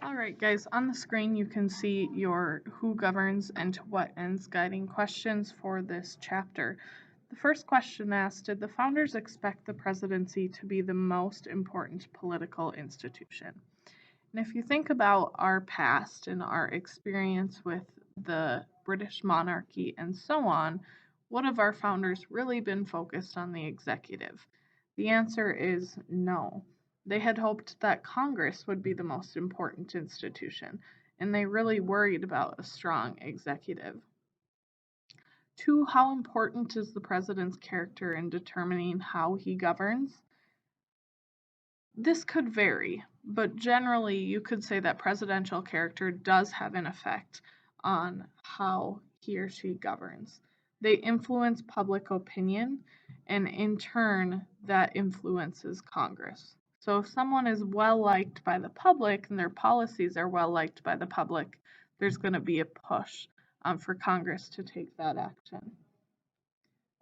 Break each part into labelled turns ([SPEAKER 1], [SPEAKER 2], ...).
[SPEAKER 1] Alright guys, on the screen you can see your who governs and to what ends guiding questions for this chapter. The first question asked, did the founders expect the presidency to be the most important political institution? And if you think about our past and our experience with the British monarchy and so on, what have our founders really been focused on the executive? The answer is no. They had hoped that Congress would be the most important institution, and they really worried about a strong executive. 2, how important is the president's character in determining how he governs? This could vary, but generally you could say that presidential character does have an effect on how he or she governs. They influence public opinion, and in turn, that influences Congress. So if someone is well liked by the public and their policies are well liked by the public, there's going to be a push for Congress to take that action.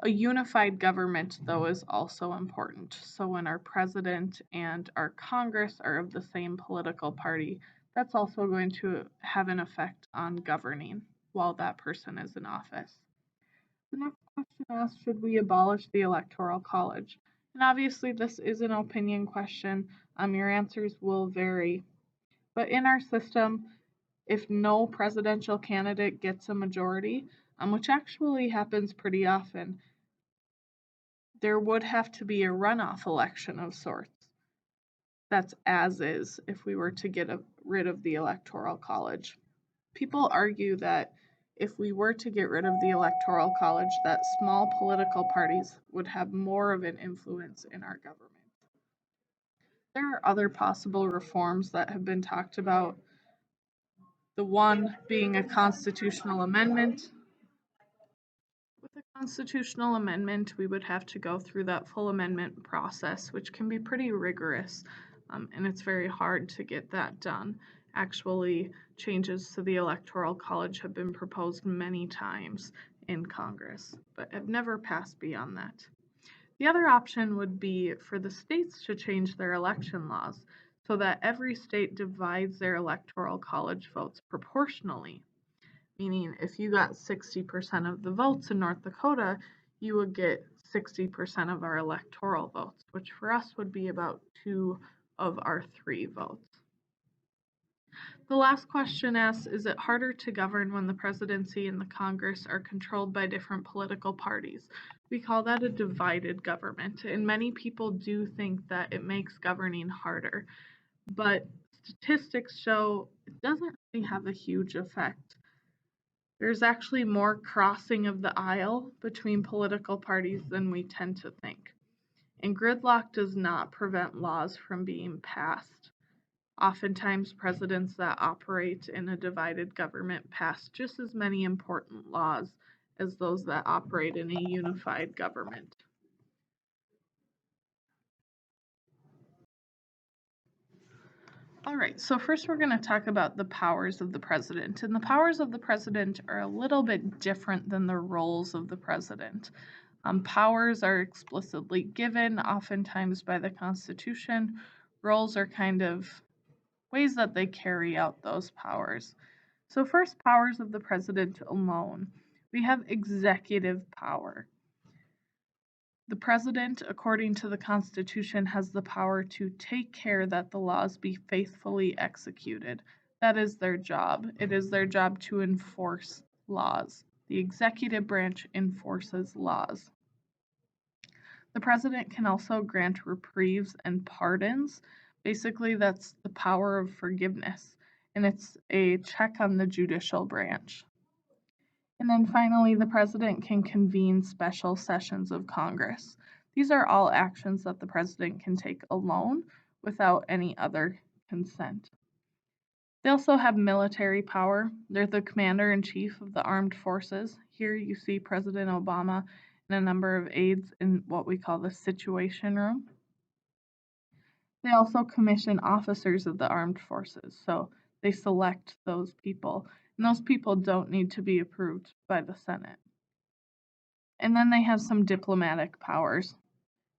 [SPEAKER 1] A unified government, though, is also important. So when our president and our Congress are of the same political party, that's also going to have an effect on governing while that person is in office. The next question asks, should we abolish the Electoral College? And obviously this is an opinion question. Your answers will vary. But in our system, if no presidential candidate gets a majority, which actually happens pretty often, there would have to be a runoff election of sorts. That's as is if we were to get rid of the Electoral College. People argue that if we were to get rid of the Electoral College, that small political parties would have more of an influence in our government. There are other possible reforms that have been talked about, the one being a constitutional amendment. With a constitutional amendment, we would have to go through that full amendment process, which can be pretty rigorous, and it's very hard to get that done. Actually, changes to the Electoral College have been proposed many times in Congress, but have never passed beyond that. The other option would be for the states to change their election laws so that every state divides their Electoral College votes proportionally. Meaning, if you got 60% of the votes in North Dakota, you would get 60% of our electoral votes, which for us would be about 2 of our 3 votes. The last question asks, is it harder to govern when the presidency and the Congress are controlled by different political parties? We call that a divided government, and many people do think that it makes governing harder, but statistics show it doesn't really have a huge effect. There's actually more crossing of the aisle between political parties than we tend to think. And gridlock does not prevent laws from being passed. Oftentimes, presidents that operate in a divided government pass just as many important laws as those that operate in a unified government. All right, so first we're going to talk about the powers of the president. And the powers of the president are a little bit different than the roles of the president. Powers are explicitly given, oftentimes by the Constitution. Roles are kind of ways that they carry out those powers. So first, powers of the president alone. We have executive power. The president, according to the Constitution, has the power to take care that the laws be faithfully executed. That is their job. It is their job to enforce laws. The executive branch enforces laws. The president can also grant reprieves and pardons. Basically, that's the power of forgiveness, and it's a check on the judicial branch. And then finally, the president can convene special sessions of Congress. These are all actions that the president can take alone without any other consent. They also have military power. They're the commander-in-chief of the armed forces. Here you see President Obama and a number of aides in what we call the Situation Room. They also commission officers of the armed forces, so they select those people, and those people don't need to be approved by the Senate. And then they have some diplomatic powers.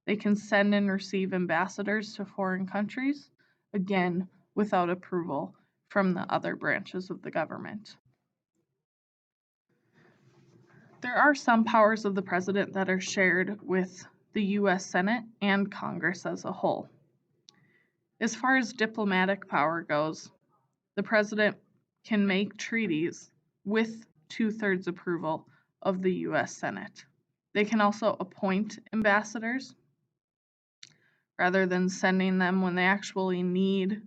[SPEAKER 1] They can send and receive ambassadors to foreign countries, again, without approval from the other branches of the government. There are some powers of the president that are shared with the U.S. Senate and Congress as a whole. As far as diplomatic power goes, the president can make treaties with 2/3 approval of the U.S. Senate. They can also appoint ambassadors rather than sending them when they actually need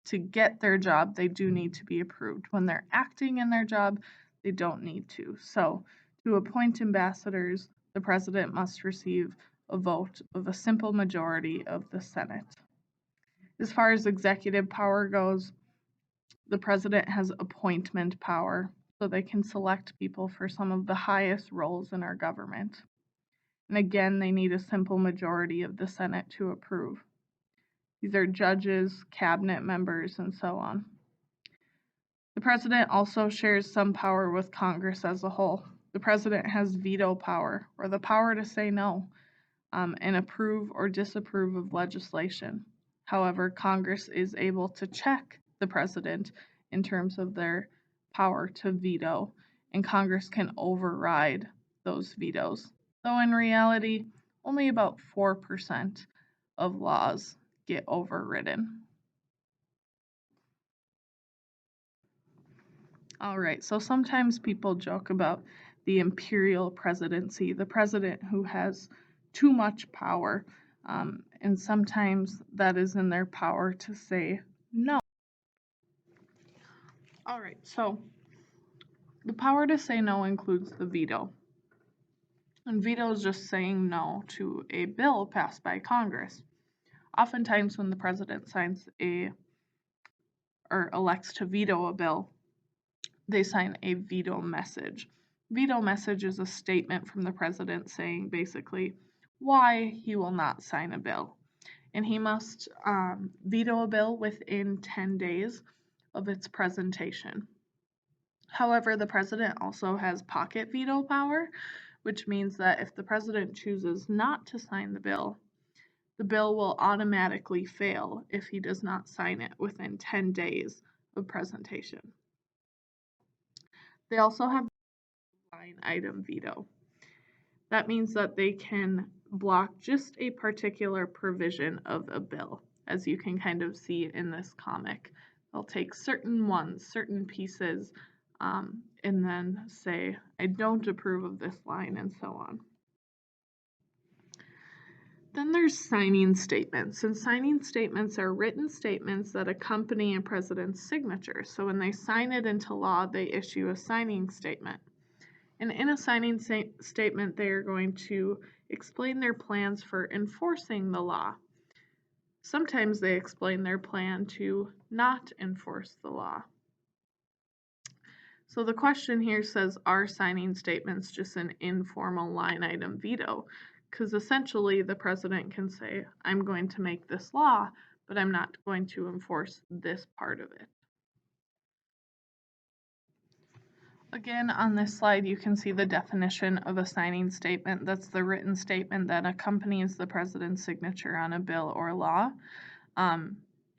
[SPEAKER 1] to get their job. They do need to be approved. When they're acting in their job, they don't need to. So, to appoint ambassadors, the president must receive a vote of a simple majority of the Senate. As far as executive power goes, the president has appointment power, so they can select people for some of the highest roles in our government. And again, they need a simple majority of the Senate to approve. These are judges, cabinet members, and so on. The president also shares some power with Congress as a whole. The president has veto power, or the power to say no, and approve or disapprove of legislation. However, Congress is able to check the president in terms of their power to veto, and Congress can override those vetoes. Though in reality, only about 4% of laws get overridden. All right, so sometimes people joke about the imperial presidency, the president who has too much power, and sometimes that is in their power to say no. All right, so the power to say no includes the veto. And veto is just saying no to a bill passed by Congress. Oftentimes when the president signs or elects to veto a bill, they sign a veto message. Veto message is a statement from the president saying basically why he will not sign a bill. And he must veto a bill within 10 days of its presentation. However, the president also has pocket veto power, which means that if the president chooses not to sign the bill will automatically fail if he does not sign it within 10 days of presentation. They also have line item veto. That means that they can block just a particular provision of a bill, as you can kind of see in this comic. They'll take certain pieces, and then say, I don't approve of this line, and so on. Then there's signing statements, and signing statements are written statements that accompany a president's signature. So when they sign it into law, they issue a signing statement. And in a signing statement, they are going to explain their plans for enforcing the law. Sometimes they explain their plan to not enforce the law. So the question here says, are signing statements just an informal line item veto? Because essentially the president can say, I'm going to make this law, but I'm not going to enforce this part of it. Again, on this slide, you can see the definition of a signing statement. That's the written statement that accompanies the president's signature on a bill or law.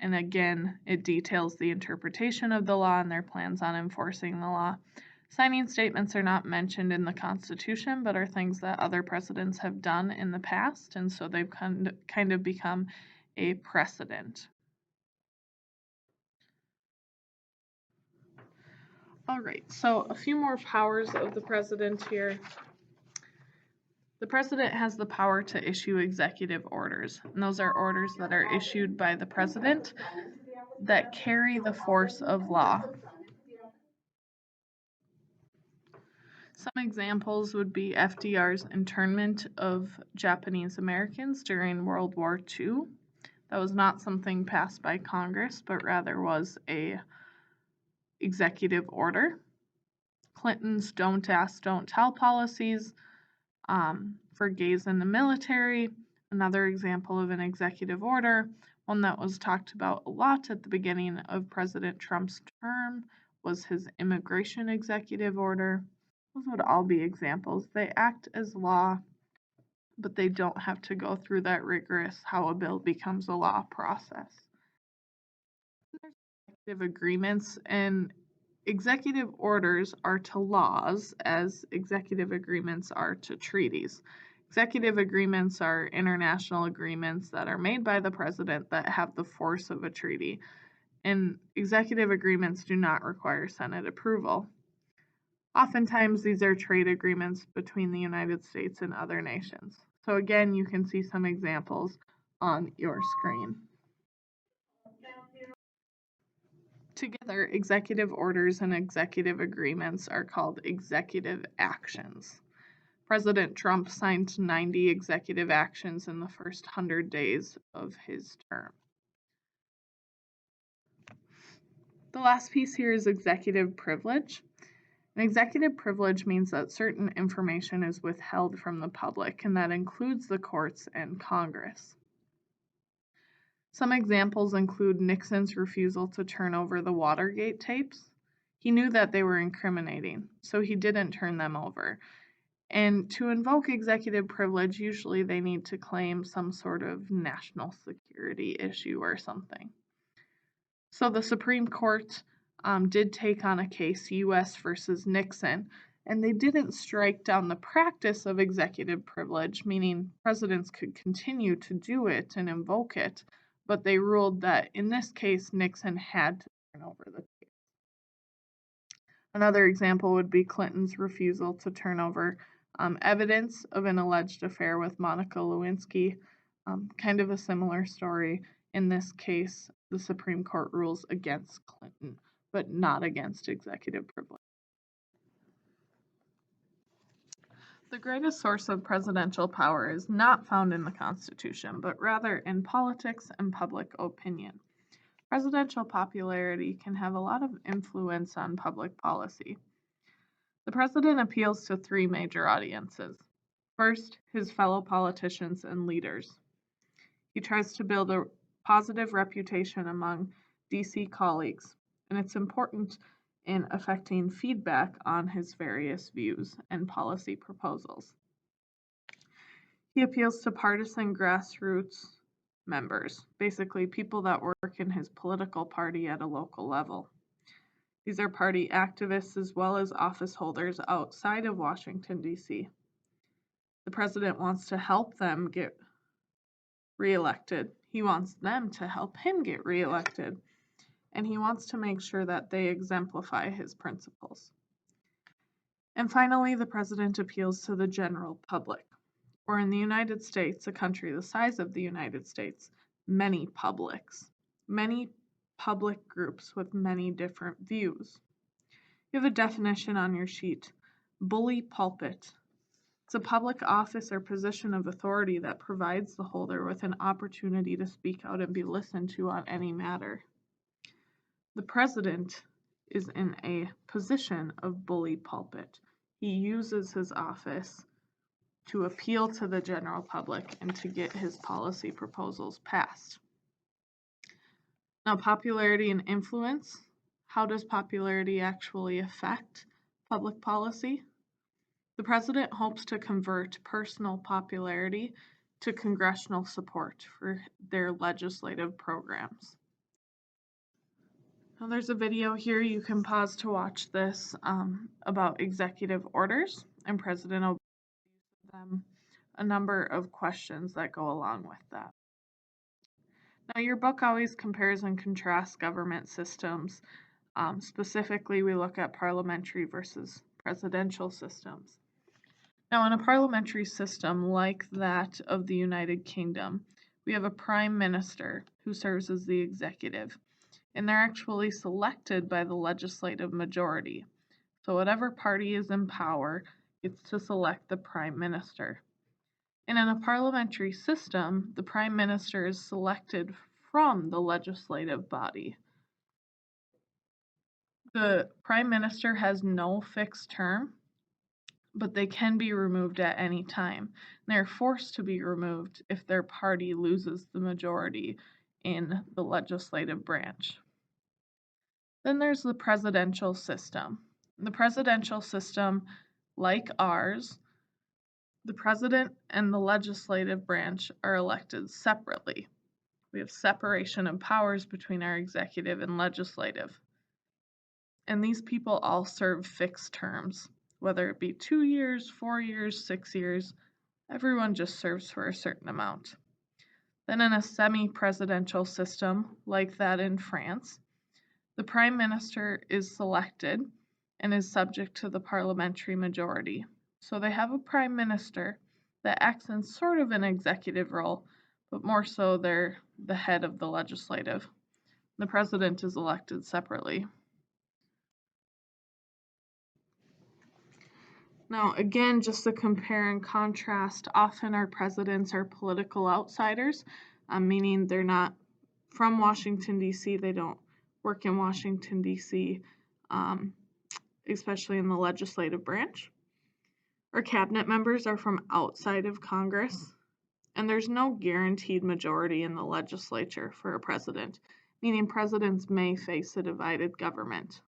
[SPEAKER 1] And again, it details the interpretation of the law and their plans on enforcing the law. Signing statements are not mentioned in the Constitution, but are things that other presidents have done in the past, and so they've kind of become a precedent. All right, so a few more powers of the president here. The president has the power to issue executive orders, and those are orders that are issued by the president that carry the force of law. Some examples would be FDR's internment of Japanese Americans during World War II. That was not something passed by Congress, but rather was a executive order. Clinton's don't ask, don't tell policies for gays in the military. Another example of an executive order, one that was talked about a lot at the beginning of President Trump's term, was his immigration executive order. Those would all be examples. They act as law, but they don't have to go through that rigorous how a bill becomes a law process. agreements, and executive orders are to laws as executive agreements are to treaties. Executive agreements are international agreements that are made by the president that have the force of a treaty, and executive agreements do not require Senate approval. Oftentimes, these are trade agreements between the United States and other nations. So again, you can see some examples on your screen. Together, executive orders and executive agreements are called executive actions. President Trump signed 90 executive actions in the first 100 days of his term. The last piece here is executive privilege. An executive privilege means that certain information is withheld from the public, and that includes the courts and Congress. Some examples include Nixon's refusal to turn over the Watergate tapes. He knew that they were incriminating, so he didn't turn them over. And to invoke executive privilege, usually they need to claim some sort of national security issue or something. So the Supreme Court did take on a case, U.S. versus Nixon, and they didn't strike down the practice of executive privilege, meaning presidents could continue to do it and invoke it, but they ruled that in this case, Nixon had to turn over the tape. Another example would be Clinton's refusal to turn over evidence of an alleged affair with Monica Lewinsky. Kind of a similar story. In this case, the Supreme Court rules against Clinton, but not against executive privilege. The greatest source of presidential power is not found in the Constitution, but rather in politics and public opinion. Presidential popularity can have a lot of influence on public policy. The president appeals to three major audiences. First, his fellow politicians and leaders. He tries to build a positive reputation among DC colleagues, and it's important in affecting feedback on his various views and policy proposals. He appeals to partisan grassroots members, basically people that work in his political party at a local level. These are party activists as well as office holders outside of Washington, D.C. The president wants to help them get reelected. He wants them to help him get reelected. And he wants to make sure that they exemplify his principles. And finally, the president appeals to the general public, or in the United States, a country the size of the United States, many publics, many public groups with many different views. You have a definition on your sheet. Bully pulpit. It's a public office or position of authority that provides the holder with an opportunity to speak out and be listened to on any matter. The president is in a position of bully pulpit. He uses his office to appeal to the general public and to get his policy proposals passed. Now, popularity and influence. How does popularity actually affect public policy? The president hopes to convert personal popularity to congressional support for their legislative programs. Now there's a video here, you can pause to watch this, about executive orders, and President Obama used them a number of questions that go along with that. Now your book always compares and contrasts government systems. Specifically, we look at parliamentary versus presidential systems. Now, in a parliamentary system like that of the United Kingdom, we have a prime minister who serves as the executive, and they're actually selected by the legislative majority. So whatever party is in power gets to select the prime minister. And in a parliamentary system, the prime minister is selected from the legislative body. The prime minister has no fixed term, but they can be removed at any time. They're forced to be removed if their party loses the majority in the legislative branch. Then there's the presidential system. The presidential system, like ours, the president and the legislative branch are elected separately. We have separation of powers between our executive and legislative. And these people all serve fixed terms, whether it be 2 years, 4 years, 6 years, everyone just serves for a certain amount. Then in a semi-presidential system, like that in France, the prime minister is selected and is subject to the parliamentary majority. So they have a prime minister that acts in sort of an executive role, but more so they're the head of the legislative. The president is elected separately. Now, again, just to compare and contrast, often our presidents are political outsiders, meaning they're not from Washington, D.C., they don't work in Washington, D.C., especially in the legislative branch. Our cabinet members are from outside of Congress, and there's no guaranteed majority in the legislature for a president, meaning presidents may face a divided government.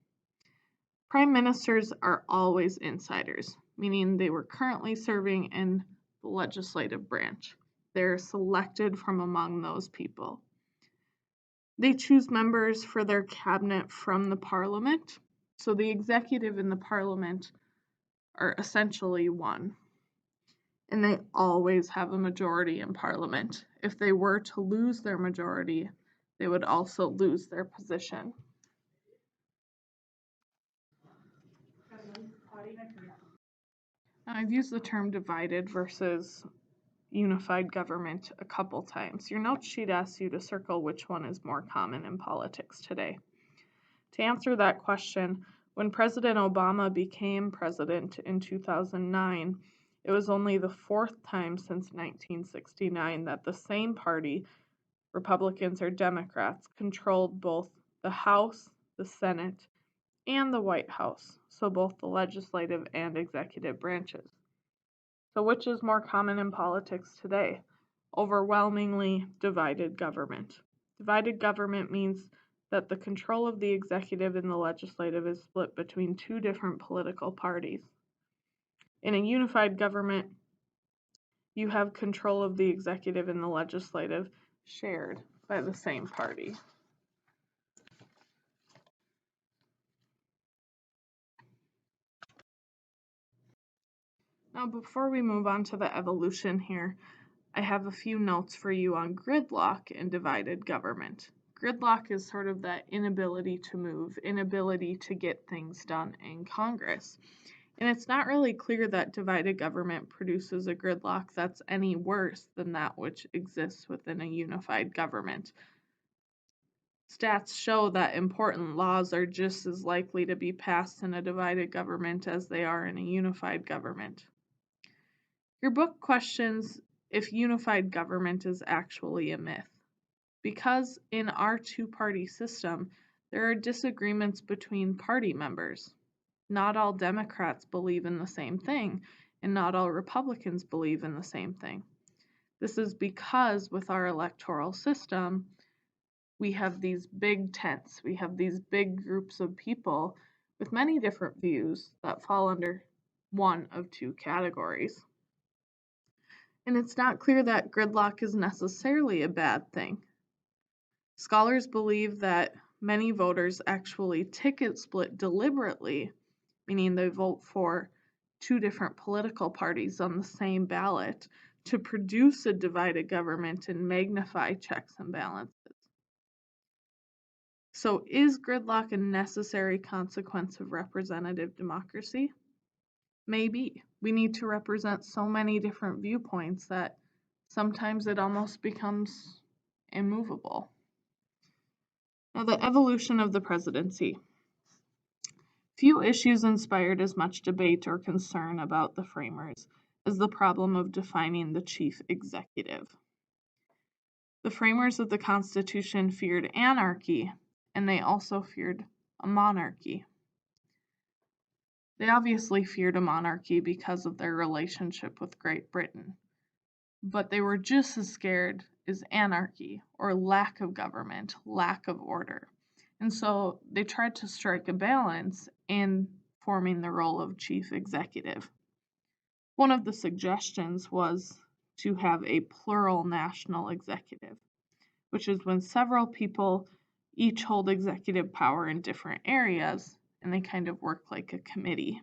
[SPEAKER 1] Prime ministers are always insiders, meaning they were currently serving in the legislative branch. They're selected from among those people. They choose members for their cabinet from the parliament. So the executive and the parliament are essentially one. And they always have a majority in parliament. If they were to lose their majority, they would also lose their position. Now, I've used the term divided versus unified government a couple times. Your note sheet asks you to circle which one is more common in politics today. To answer that question, when President Obama became president in 2009, it was only the fourth time since 1969 that the same party, Republicans or Democrats, controlled both the House, the Senate, and the White House, so both the legislative and executive branches. So which is more common in politics today? Overwhelmingly divided government. Divided government means that the control of the executive and the legislative is split between two different political parties. In a unified government, you have control of the executive and the legislative shared by the same party. Now, before we move on to the evolution here, I have a few notes for you on gridlock and divided government. Gridlock is sort of that inability to move, inability to get things done in Congress. And it's not really clear that divided government produces a gridlock that's any worse than that which exists within a unified government. Stats show that important laws are just as likely to be passed in a divided government as they are in a unified government. Your book questions if unified government is actually a myth. Because in our two-party system, there are disagreements between party members. Not all Democrats believe in the same thing, and not all Republicans believe in the same thing. This is because with our electoral system, we have these big tents, we have these big groups of people with many different views that fall under one of two categories. And it's not clear that gridlock is necessarily a bad thing. Scholars believe that many voters actually ticket split deliberately, meaning they vote for two different political parties on the same ballot to produce a divided government and magnify checks and balances. So is gridlock a necessary consequence of representative democracy? Maybe. We need to represent so many different viewpoints that sometimes it almost becomes immovable. Now, the evolution of the presidency. Few issues inspired as much debate or concern about the framers as the problem of defining the chief executive. The framers of the Constitution feared anarchy, and they also feared a monarchy. They obviously feared a monarchy because of their relationship with Great Britain, but they were just as scared as anarchy or lack of government, lack of order. And so they tried to strike a balance in forming the role of chief executive. One of the suggestions was to have a plural national executive. which is when several people each hold executive power in different areas, and they kind of work like a committee.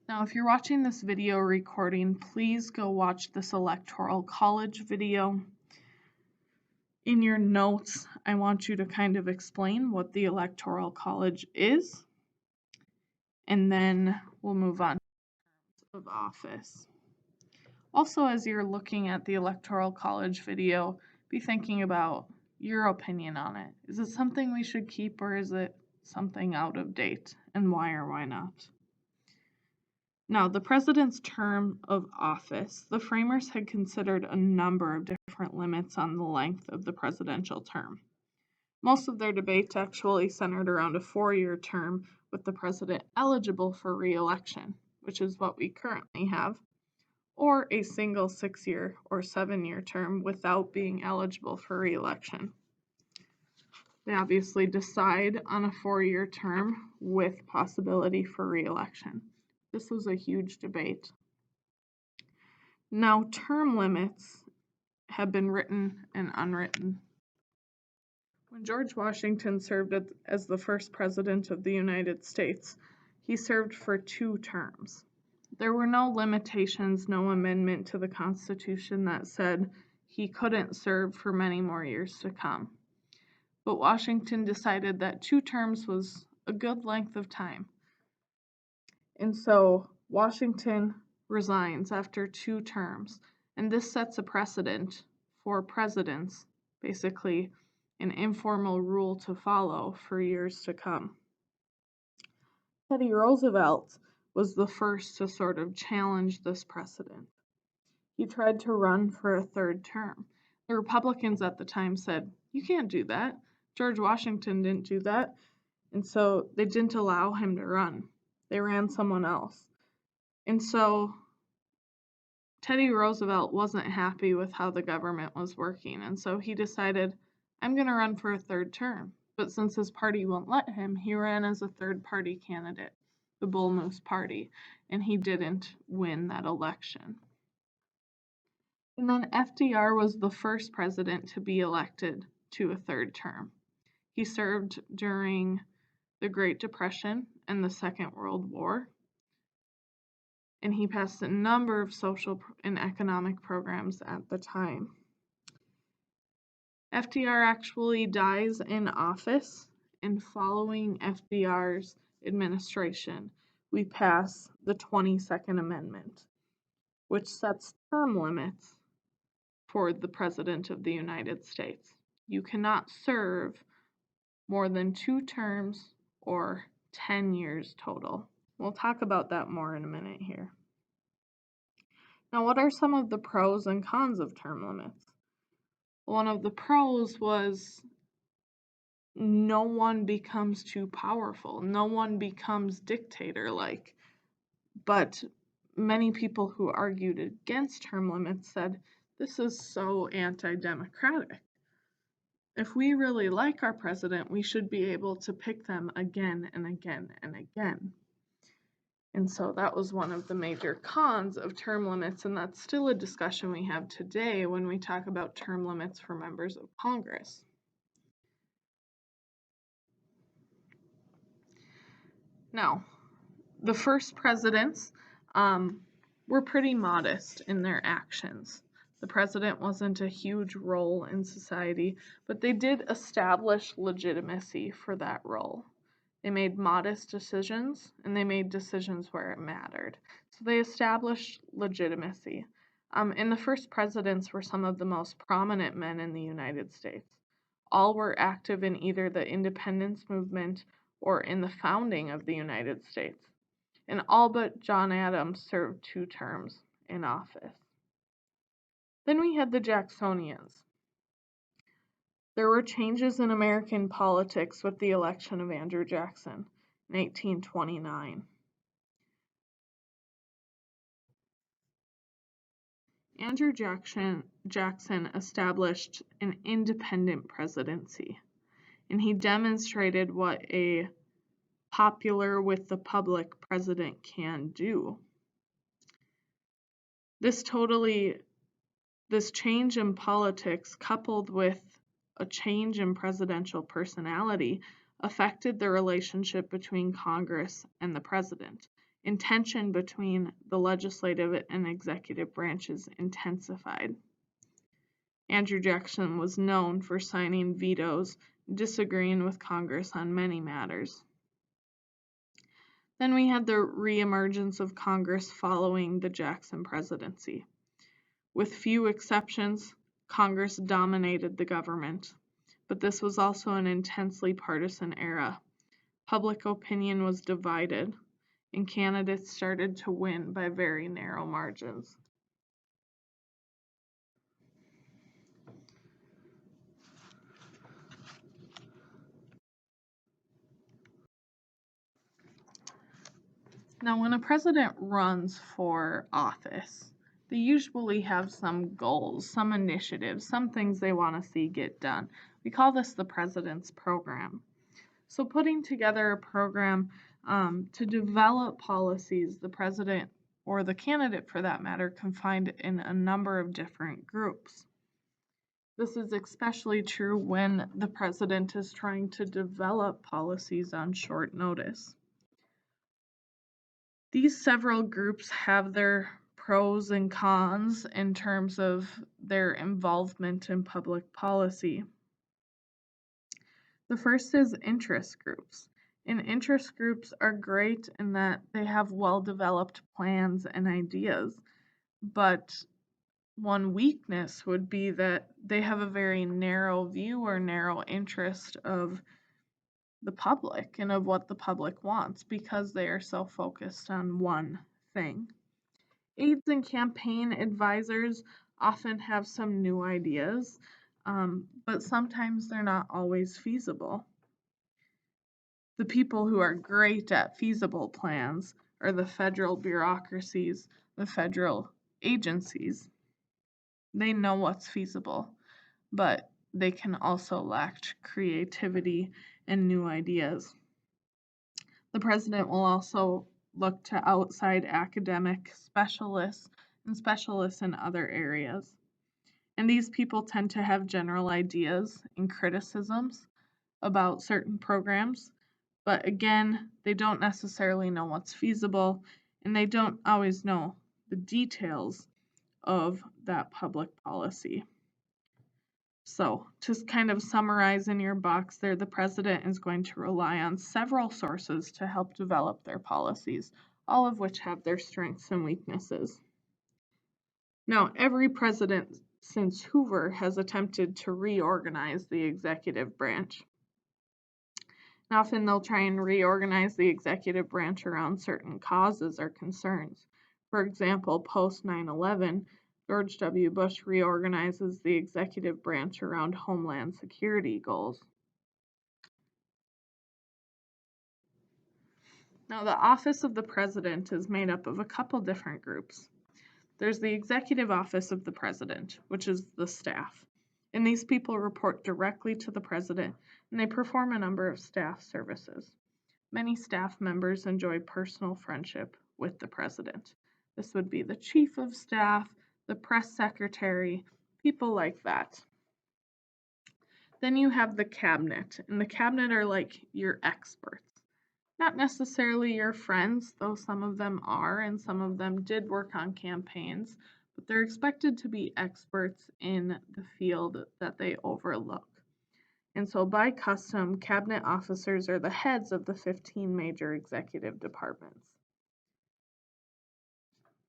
[SPEAKER 1] Now, if you're watching this video recording, please go watch this Electoral College video. In your notes, I want you to kind of explain what the Electoral College is, and then we'll move on to terms of office. Also, as you're looking at the Electoral College video, be thinking about your opinion on it. Is it something we should keep, or is it something out of date, and why or why not? Now, the president's term of office, the framers had considered a number of different limits on the length of the presidential term. Most of their debate actually centered around a 4-year term with the president eligible for re-election, which is what we currently have, or a single 6-year or 7-year term without being eligible for re-election. They obviously decide on a 4-year term with possibility for re-election. This was a huge debate. Now, term limits have been written and unwritten. When George Washington served as the first president of the United States, he served for 2 terms. There were no limitations, no amendment to the Constitution that said he couldn't serve for many more years to come. But Washington decided that 2 terms was a good length of time. And so Washington resigns after 2 terms, and this sets a precedent for presidents, basically an informal rule to follow for years to come. Teddy Roosevelt was the first to sort of challenge this precedent. He tried to run for a 3rd term. The Republicans at the time said, "You can't do that. George Washington didn't do that." And so they didn't allow him to run. They ran someone else. And so Teddy Roosevelt wasn't happy with how the government was working, and so he decided, I'm going to run for a 3rd term. But since his party won't let him, he ran as a 3rd-party candidate, the Bull Moose Party, and he didn't win that election. And then FDR was the first president to be elected to a 3rd term. He served during the Great Depression and the Second World War, and he passed a number of social and economic programs at the time. FDR actually dies in office, and following FDR's administration, we pass the 22nd Amendment, which sets term limits for the President of the United States. You cannot serve more than 2 terms or 10 years total. We'll talk about that more in a minute here. Now, what are some of the pros and cons of term limits? One of the pros was no one becomes too powerful. No one becomes dictator-like. But many people who argued against term limits said, this is so anti-democratic. If we really like our president, we should be able to pick them again and again and again. And so that was one of the major cons of term limits, and that's still a discussion we have today when we talk about term limits for members of Congress. Now, the first presidents were pretty modest in their actions. The president wasn't a huge role in society, but they did establish legitimacy for that role. They made modest decisions, and they made decisions where it mattered. So they established legitimacy. And the first presidents were some of the most prominent men in the United States. All were active in either the independence movement or in the founding of the United States. And all but John Adams served 2 terms in office. Then we had the Jacksonians. There were changes in American politics with the election of Andrew Jackson in 1829. Andrew Jackson established an independent presidency, and he demonstrated what a popular with the public president can do. This This change in politics, coupled with a change in presidential personality, affected the relationship between Congress and the president, and tension between the legislative and executive branches intensified. Andrew Jackson was known for signing vetoes, disagreeing with Congress on many matters. Then we had the reemergence of Congress following the Jackson presidency. With few exceptions, Congress dominated the government, but this was also an intensely partisan era. Public opinion was divided, and candidates started to win by very narrow margins. Now, when a president runs for office, they usually have some goals, some initiatives, some things they want to see get done. We call this the president's program. So putting together a program to develop policies, the president or the candidate for that matter can find in a number of different groups. This is especially true when the president is trying to develop policies on short notice. These several groups have their pros and cons in terms of their involvement in public policy. The first is interest groups. And interest groups are great in that they have well-developed plans and ideas, but one weakness would be that they have a very narrow view or narrow interest of the public and of what the public wants because they are so focused on one thing. Aides and campaign advisors often have some new ideas, but sometimes they're not always feasible. The people who are great at feasible plans are the federal bureaucracies, the federal agencies. They know what's feasible, but they can also lack creativity and new ideas. The president will also look to outside academic specialists and specialists in other areas. And these people tend to have general ideas and criticisms about certain programs, but again, they don't necessarily know what's feasible and they don't always know the details of that public policy. So, to kind of summarize in your box there, the president is going to rely on several sources to help develop their policies, all of which have their strengths and weaknesses. Now, every president since Hoover has attempted to reorganize the executive branch. And often they'll try and reorganize the executive branch around certain causes or concerns. For example, post 9/11, George W. Bush reorganizes the executive branch around homeland security goals. Now, the office of the president is made up of a couple different groups. There's the executive office of the president, which is the staff. And these people report directly to the president, and they perform a number of staff services. Many staff members enjoy personal friendship with the president. This would be the chief of staff, the press secretary, people like that. Then you have the cabinet, and the cabinet are like your experts. Not necessarily your friends, though some of them are, and some of them did work on campaigns, but they're expected to be experts in the field that they overlook. And so by custom, cabinet officers are the heads of the 15 major executive departments.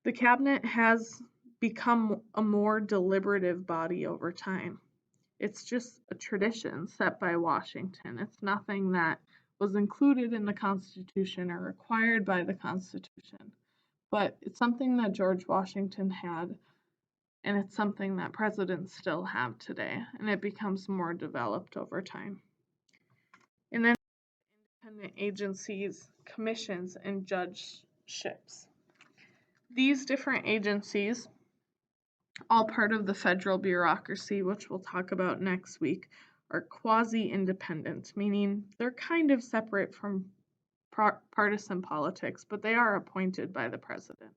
[SPEAKER 1] The cabinet has become a more deliberative body over time. It's just a tradition set by Washington. It's nothing that was included in the Constitution or required by the Constitution, but it's something that George Washington had, and it's something that presidents still have today, and it becomes more developed over time. And then independent agencies, commissions, and judgeships. These different agencies, all part of the federal bureaucracy, which we'll talk about next week, are quasi-independent, meaning they're kind of separate from partisan politics, but they are appointed by the president.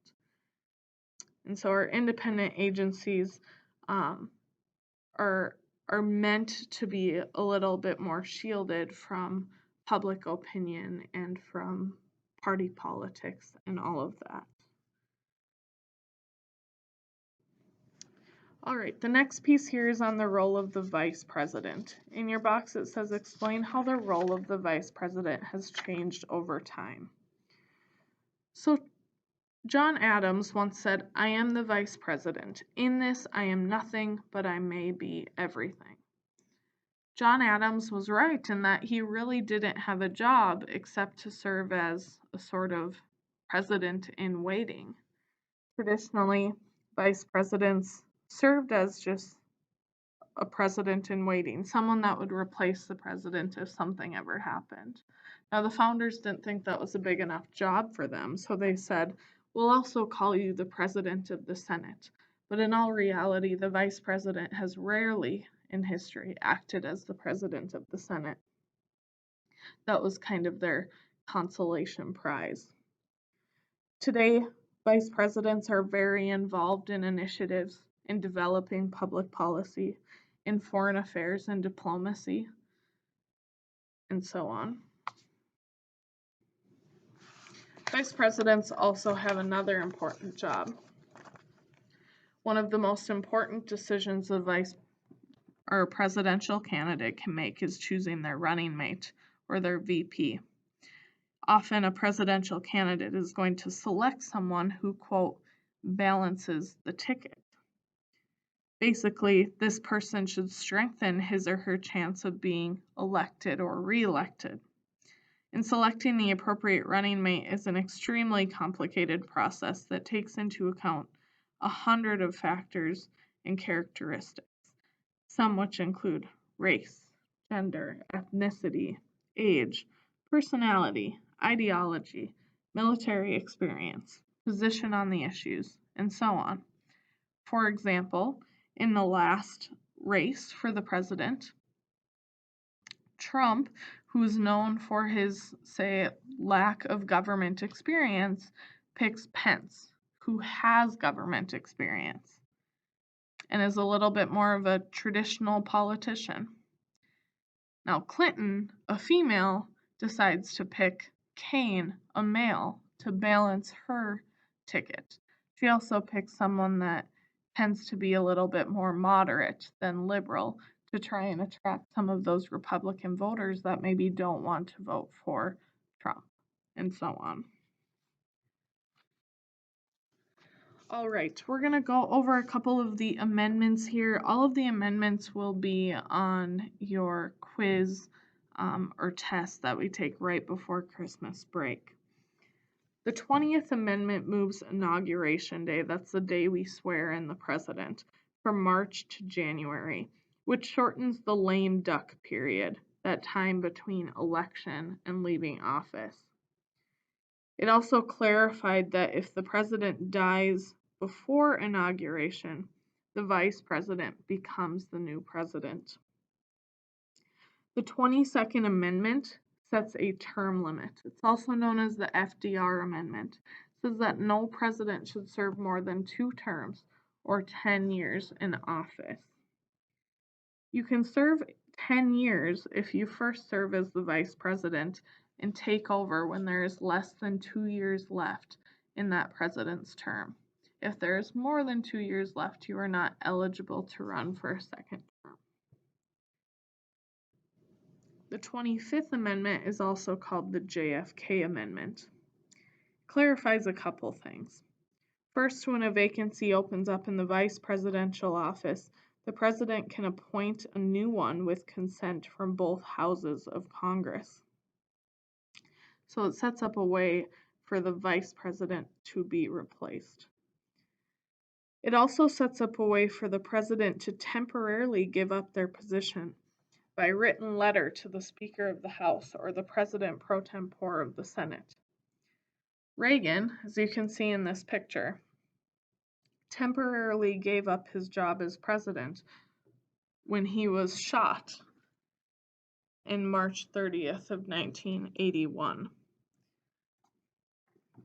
[SPEAKER 1] And so our independent agencies are meant to be a little bit more shielded from public opinion and from party politics and all of that. All right, the next piece here is on the role of the vice president. In your box it says explain how the role of the vice president has changed over time. So John Adams once said, "I am the vice president. In this I am nothing, but I may be everything." John Adams was right in that he really didn't have a job except to serve as a sort of president in waiting. Traditionally, vice presidents served as just a president in waiting, someone that would replace the president if something ever happened. Now, the founders didn't think that was a big enough job for them, so they said, "We'll also call you the president of the Senate." But in all reality, the vice president has rarely in history acted as the president of the Senate. That was kind of their consolation prize. Today, vice presidents are very involved in initiatives in developing public policy, in foreign affairs and diplomacy, and so on. Vice presidents also have another important job. One of the most important decisions a vice or a presidential candidate can make is choosing their running mate or their VP. Often a presidential candidate is going to select someone who, quote, balances the ticket. Basically, this person should strengthen his or her chance of being elected or re-elected. In selecting the appropriate running mate is an extremely complicated process that takes into account 100 of factors and characteristics, some which include race, gender, ethnicity, age, personality, ideology, military experience, position on the issues, and so on. For example, in the last race for the president, Trump, who's known for his, say, lack of government experience, picks Pence, who has government experience and is a little bit more of a traditional politician. Now, Clinton, a female, decides to pick Kane, a male, to balance her ticket. She also picks someone that tends to be a little bit more moderate than liberal to try and attract some of those Republican voters that maybe don't want to vote for Trump, and so on. All right, we're going to go over a couple of the amendments here. All of the amendments will be on your quiz or test that we take right before Christmas break. The 20th Amendment moves Inauguration Day, that's the day we swear in the president, from March to January, which shortens the lame duck period, that time between election and leaving office. It also clarified that if the president dies before inauguration, the vice president becomes the new president. The 22nd Amendment sets a term limit. It's also known as the FDR Amendment. It says that no president should serve more than 2 terms or 10 years in office. You can serve 10 years if you first serve as the vice president and take over when there is less than 2 years left in that president's term. If there is more than 2 years left, you are not eligible to run for a second term. The 25th Amendment is also called the JFK Amendment. It clarifies a couple things. First, when a vacancy opens up in the vice presidential office, the president can appoint a new one with consent from both houses of Congress. So it sets up a way for the vice president to be replaced. It also sets up a way for the president to temporarily give up their position by written letter to the Speaker of the House or the President pro tempore of the Senate. Reagan, as you can see in this picture, temporarily gave up his job as president when he was shot in March 30th of 1981.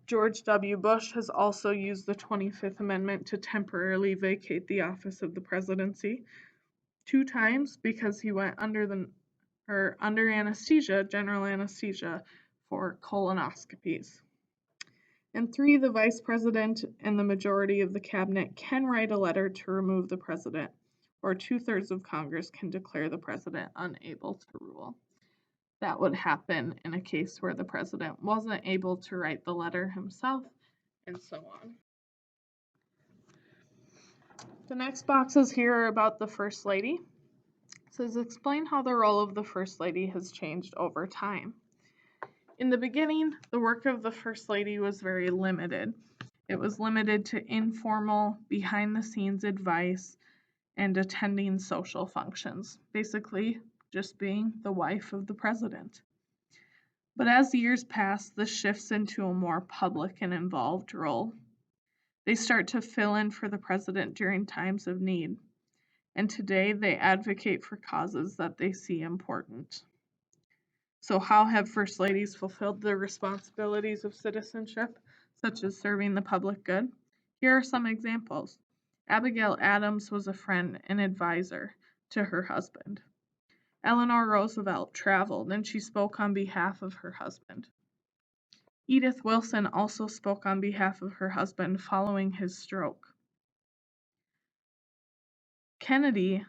[SPEAKER 1] George W. Bush has also used the 25th Amendment to temporarily vacate the office of the presidency 2 times because he went under anesthesia, general anesthesia, for colonoscopies. And 3, the vice president and the majority of the cabinet can write a letter to remove the president, or 2/3 of Congress can declare the president unable to rule. That would happen in a case where the president wasn't able to write the letter himself, and so on. The next boxes here are about the First Lady. It says, explain how the role of the First Lady has changed over time. In the beginning, the work of the First Lady was very limited. It was limited to informal, behind-the-scenes advice and attending social functions, basically just being the wife of the president. But as the years pass, this shifts into a more public and involved role. They start to fill in for the president during times of need, and today they advocate for causes that they see important. So how have First Ladies fulfilled their responsibilities of citizenship, such as serving the public good? Here are some examples. Abigail Adams was a friend and advisor to her husband. Eleanor Roosevelt traveled and she spoke on behalf of her husband. Edith Wilson also spoke on behalf of her husband following his stroke. Kennedy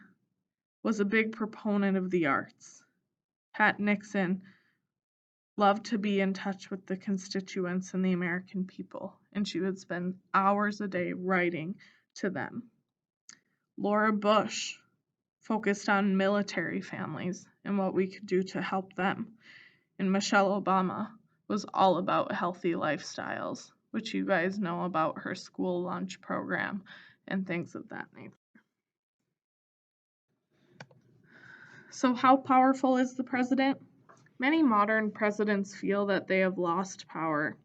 [SPEAKER 1] was a big proponent of the arts. Pat Nixon loved to be in touch with the constituents and the American people, and she would spend hours a day writing to them. Laura Bush focused on military families and what we could do to help them. And Michelle Obama was all about healthy lifestyles, which you guys know about her school lunch program and things of that nature. So how powerful is the president? Many modern presidents feel that they have lost power.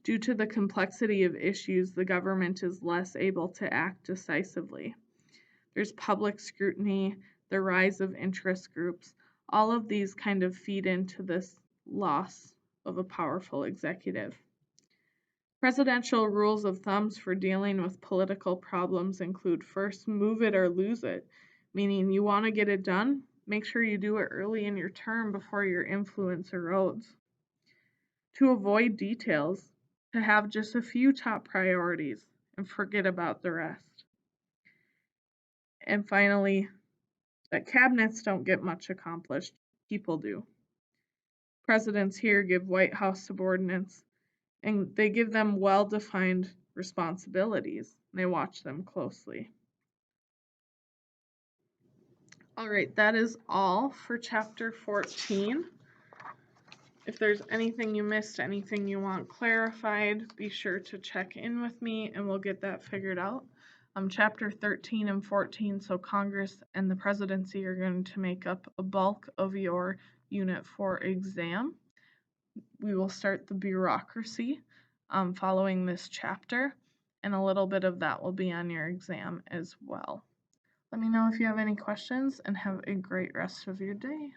[SPEAKER 1] Due to the complexity of issues, the government is less able to act decisively. There's public scrutiny, the rise of interest groups. All of these kind of feed into this loss of a powerful executive. Presidential rules of thumbs for dealing with political problems include first, move it or lose it, meaning you want to get it done, make sure you do it early in your term before your influence erodes. To avoid details, to have just a few top priorities and forget about the rest. And finally, that cabinets don't get much accomplished, people do. Presidents here give White House subordinates, and they give them well-defined responsibilities. They watch them closely. All right, that is all for chapter 14. If there's anything you missed, anything you want clarified, be sure to check in with me and we'll get that figured out. Chapter 13 and 14, so Congress and the presidency are going to make up a bulk of your Unit 4 exam. We will start the bureaucracy following this chapter, and a little bit of that will be on your exam as well. Let me know if you have any questions and have a great rest of your day.